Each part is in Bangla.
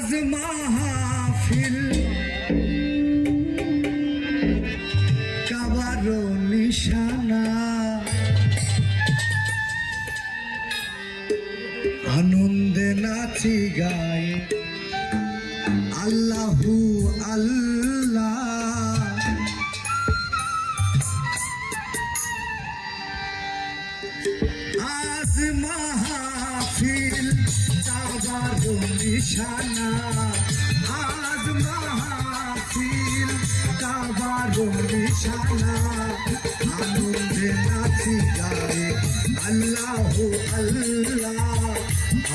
আজ মাহফিল কাবারো নিশানা আনন্দে নাচি গায় আল্লাহু আল্লাহ। আজ মাহফিল কাবারো নিশানা আজ মাহফিল কাবারো নিশানা আনন্দে নাচি গায় আল্লাহু আল্লাহ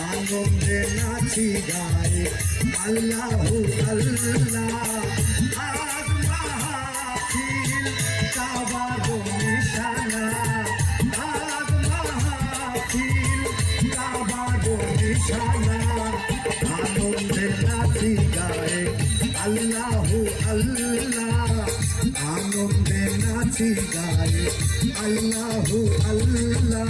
আনন্দে নাচি গায় আল্লাহু আল্লাহ। আজ মাহফিল কাবারো নিশানা আজ মাহফিল কাবারো নিশানা আনন্দে নাচি গায় আল্লাহু আল্লাহ আনন্দে নাচি গায় আল্লাহু আল্লাহ।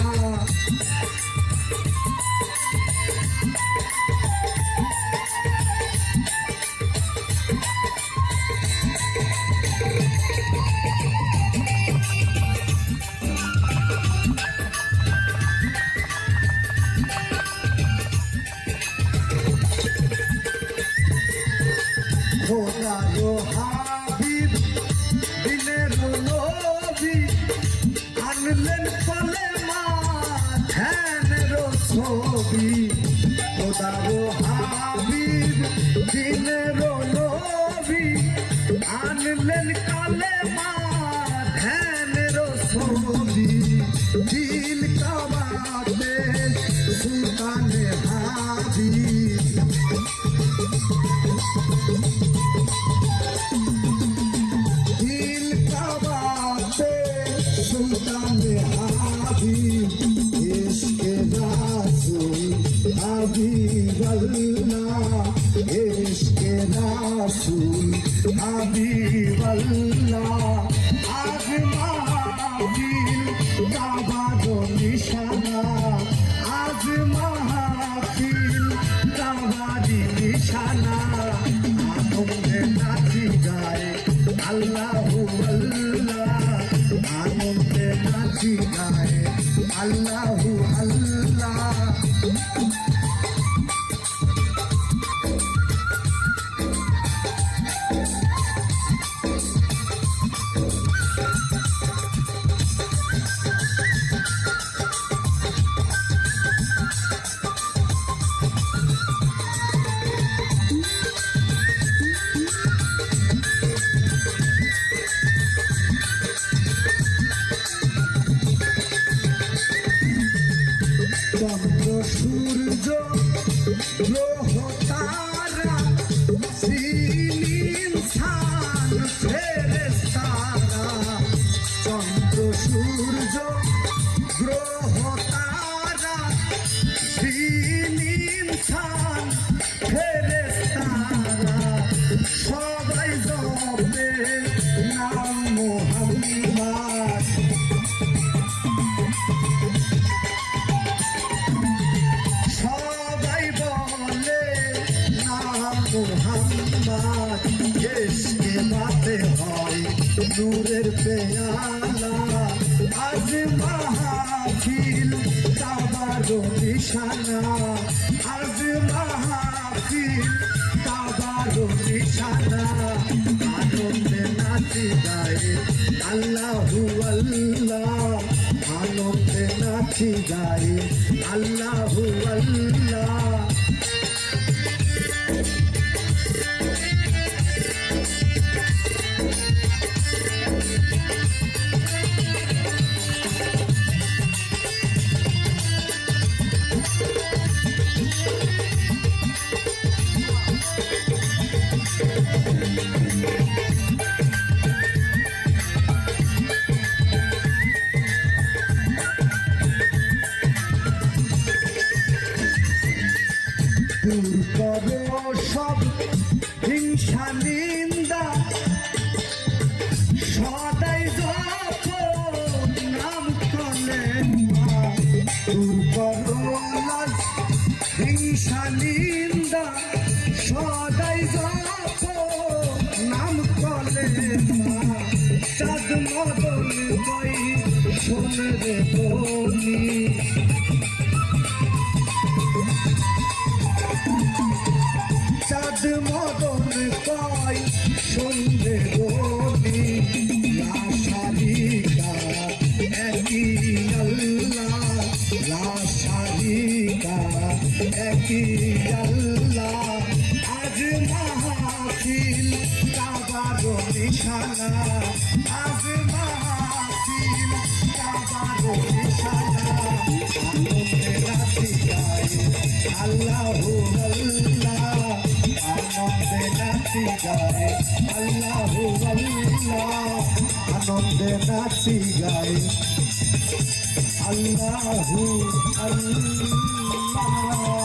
খোদারো হাবিব দিনের নবী আনলেন কলেমা ধ্যানের ছবি। খোদারো হাবিব দিনের নবী আনলেন কলেমা ধ্যানের ছবি। দিল কাবাতে সুলতানে হাবিব সুলতানে হাবিব ইশকে রাসূল হাবিবাল্লাহ ইশকে রাসূল হাবিবাল্লাহ। আজ মাহফিল কাবারো নিশানা আজ মাহফিল কাবারো নিশানা আনন্দে নাচি গায় আল্লাহু আল্লাহ আনন্দে নাচি গায় আল্লাহু আল্লাহ। চন্দ্র সূর্য গ্রহ তারা জিন ইনসান ফেরেশতারা। চন্দ্র সূর্য গ্রহ তারা জিন ইনসান ফেরেশতারা সবাই জপে নাম মুহাম্মদ। মোহাম্মদ ইশকে বাতে হয় নূরের পেয়ালা আজ মাহফিল কাবারো নিশানা আজ মাহফিল কাবারো নিশানা আনন্দে নাচি গায় আল্লাহু আল্লাহ আনন্দে নাচি গায় আল্লাহু আল্লাহ। দূর করো সব হিংসা নিন্দা সদাই যখন নাম করেন দূর করো হিংসা নিন্দা শোন রে বলি চাঁদ মদন কয় শোন রে বলি লাশারিকা একই আল্লাহ লাশারিকা একই আল্লাহ আজ মাহফিল কাবার নিশানা আজ মাহফিল কাবার নিশানা আনন্দে নাচি গায় আল্লাহু আল্লাহ আনন্দে নাচি গায় আল্লাহু আল্লাহ আনন্দে নাচি গায় আল্লাহু আল্লাহ